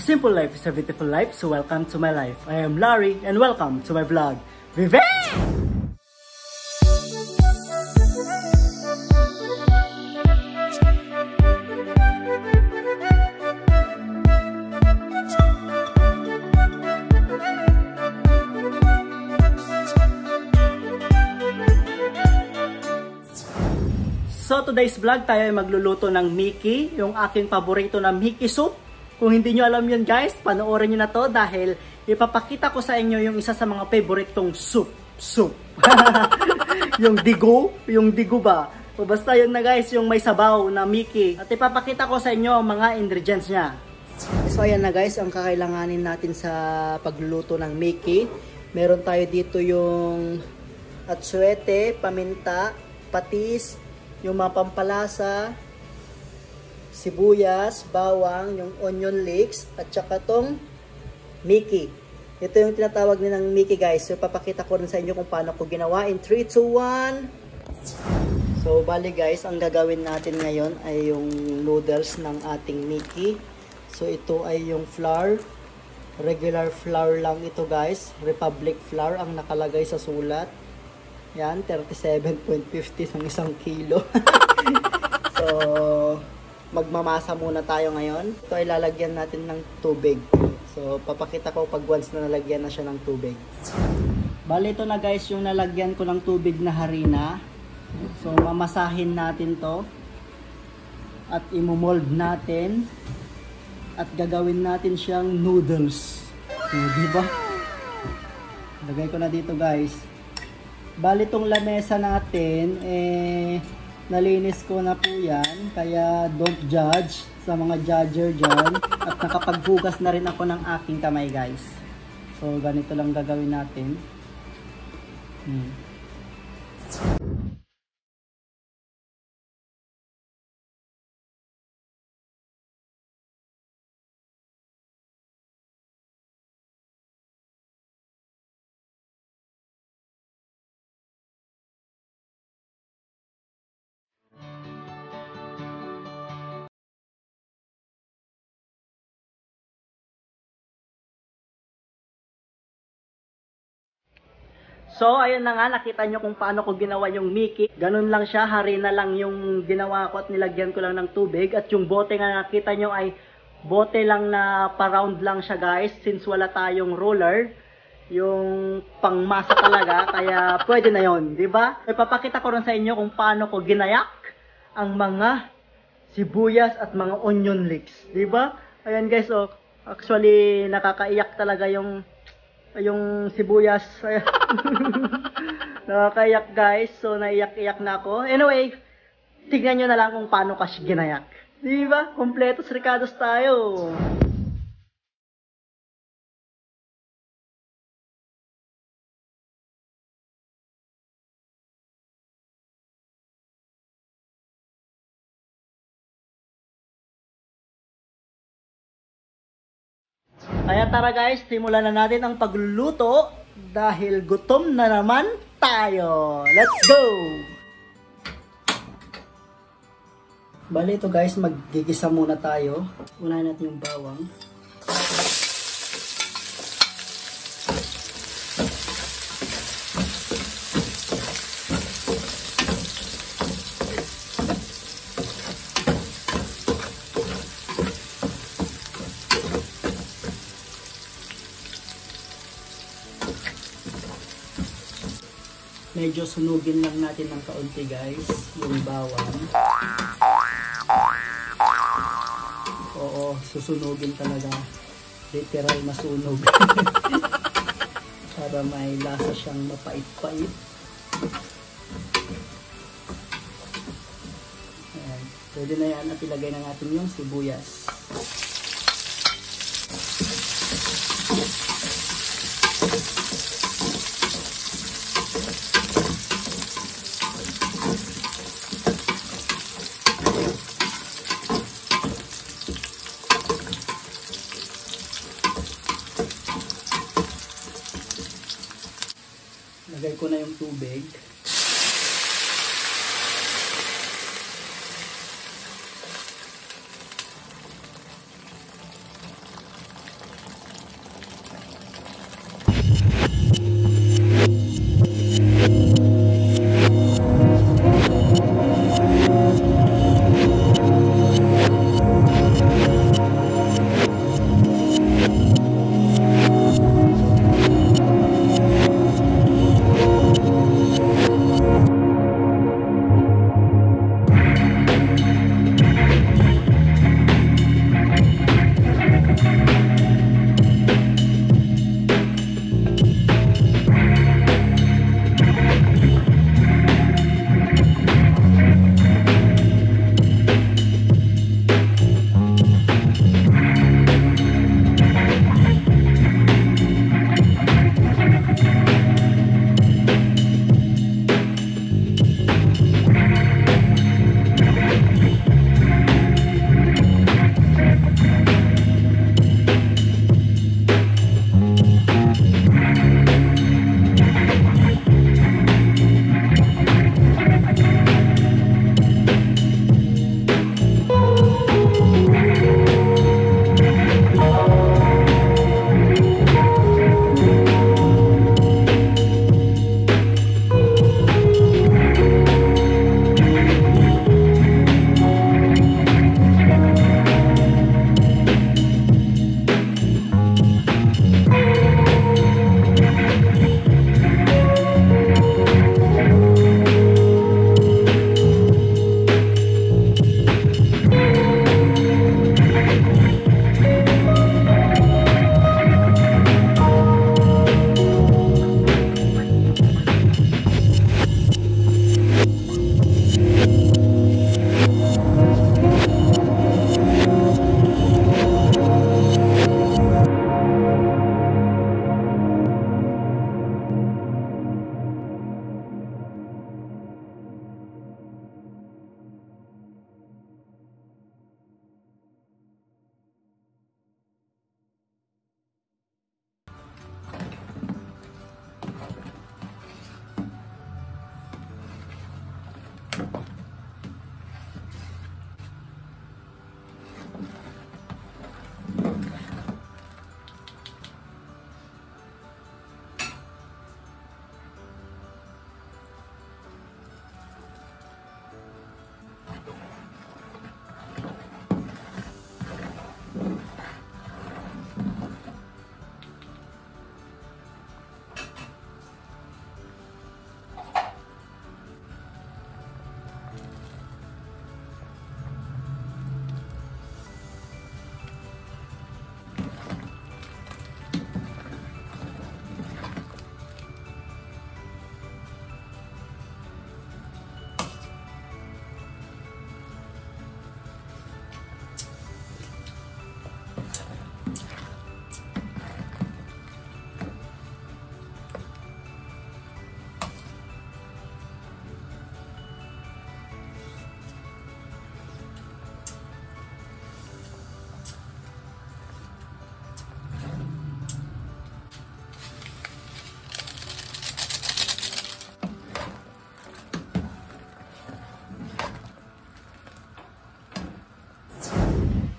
simple life is a beautiful life, so welcome to my life. I am Larry and welcome to my vlog. Vive! So today's vlog tayo ay magluluto ng Mickey, yung aking paborito na Mickey soup. Kung hindi nyo alam yun guys, panoorin nyo na to dahil ipapakita ko sa inyo yung isa sa mga favoritong soup. yung digo ba? O basta yun na guys, yung may sabaw na Mickey. At ipapakita ko sa inyo ang mga ingredients niya. So ayan na guys, ang kakailanganin natin sa pagluluto ng Mickey. Meron tayo dito yung atsuete, paminta, patis, yung mga pampalasa, sibuyas, bawang, yung onion leeks, at saka tong Mickey. Ito yung tinatawag nilang Mickey guys. So papakita ko rin sa inyo kung paano ko ginawa in 3, 2, 1. So bali guys, ang gagawin natin ngayon ay yung noodles ng ating Mickey. So ito ay yung flour. Regular flour lang ito guys. Republic flour ang nakalagay sa sulat. Yan, 37.50 ng 1 kilo. So magmamasa muna tayo ngayon. Ito ay lalagyan natin ng tubig. So, papakita ko pag once na nalagyan na siya ng tubig. Bali, ito na guys yung nalagyan ko ng tubig na harina. So, mamasahin natin to. At imumold natin. At gagawin natin siyang noodles. So, diba? Lagay ko na dito guys. Bali, itong lamesa natin, nalinis ko na po yan, kaya don't judge sa mga judger dyan. At nakapaghugas na rin ako ng aking kamay guys. So ganito lang gagawin natin. So, ayun na nga, nakita nyo kung paano ko ginawa yung Mickey. Ganun lang siya, harina lang yung ginawa ko at nilagyan ko lang ng tubig. At yung bote nga nakita nyo ay bote lang na pa-round lang siya guys. Since wala tayong roller, yung pangmasa talaga, kaya pwede na yon, di ba? Ipapakita ko rin sa inyo kung paano ko ginayak ang mga sibuyas at mga onion leeks, di ba? Ayan guys, oh, actually nakakaiyak talaga yung sibuyas. Nakakaiyak guys. So naiyak-iyak na ako. Anyway, tignan nyo na lang kung paano kasi ginayak. Diba? Kompletos ricados tayo. Kaya tara guys, simulan na natin ang pagluluto dahil gutom na naman tayo. Let's go! Bali ito guys, maggigisa muna tayo. Unahin natin yung bawang. Medyo sunugin lang natin ng kaunti guys, yung bawang. Oo, susunugin talaga. Literal masunog. Para may lasa siyang mapait-pait. Ayan. Pwede na yan at ilagay na natin yung sibuyas. Lagay ko na yung tubig.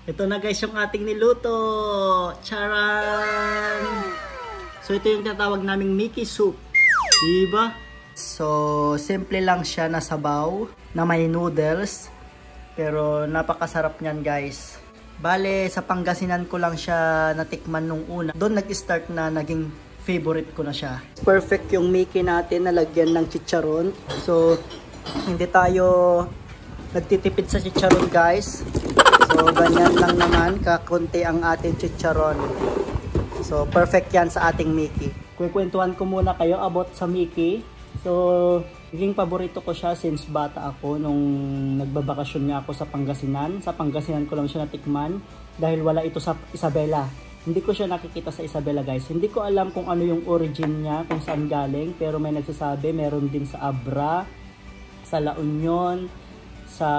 Ito na guys yung ating niluto. Charan! So ito yung tinatawag naming Mickey soup. Diba? So simple lang siya na sabaw na may noodles. Pero napakasarap niyan guys. Bale sa Pangasinan ko lang siya natikman nung una. Doon nag-start na naging favorite ko na siya. Perfect yung Mickey natin na lagyan ng chicharon. So hindi tayo nagtitipid sa chicharon guys. So ganyan lang naman, kakunti ang ating chicharon. So perfect yan sa ating Mickey. Kukwentuhan ko muna kayo about sa Mickey. So naging paborito ko siya since bata ako nung nagbabakasyon nga ako sa Pangasinan. Sa Pangasinan ko lang siya natikman dahil wala ito sa Isabela. Hindi ko siya nakikita sa Isabela guys. Hindi ko alam kung ano yung origin niya, kung saan galing. Pero may nagsasabi, meron din sa Abra, sa La Union, sa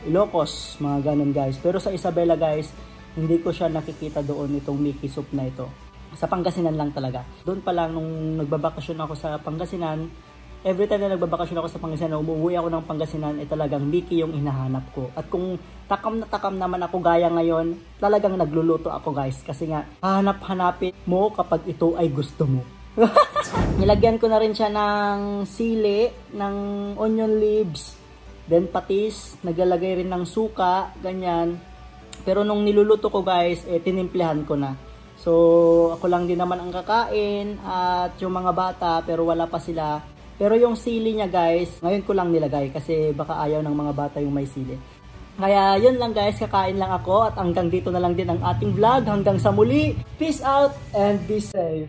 Ilocos, mga ganun guys. Pero sa Isabela guys, hindi ko siya nakikita doon itong Mickey soup na ito. Sa Pangasinan lang talaga. Doon pa lang nung nagbabakasyon ako sa Pangasinan, every time na nagbabakasyon ako sa Pangasinan, umuwi ako ng Pangasinan, talagang Mickey yung hinahanap ko. At kung takam na takam naman ako gaya ngayon, talagang nagluluto ako guys. Kasi nga, hanap-hanapin mo kapag ito ay gusto mo. Nilagyan ko na rin siya ng sili, ng onion leaves, then patis, naglalagay rin ng suka, ganyan. Pero nung niluluto ko guys, tinimplehan ko na. So, ako lang din naman ang kakain at yung mga bata, pero wala pa sila. Pero yung sili niya guys, ngayon ko lang nilagay kasi baka ayaw ng mga bata yung may sili. Kaya yun lang guys, kakain lang ako at hanggang dito na lang din ang ating vlog. Hanggang sa muli, peace out and be safe.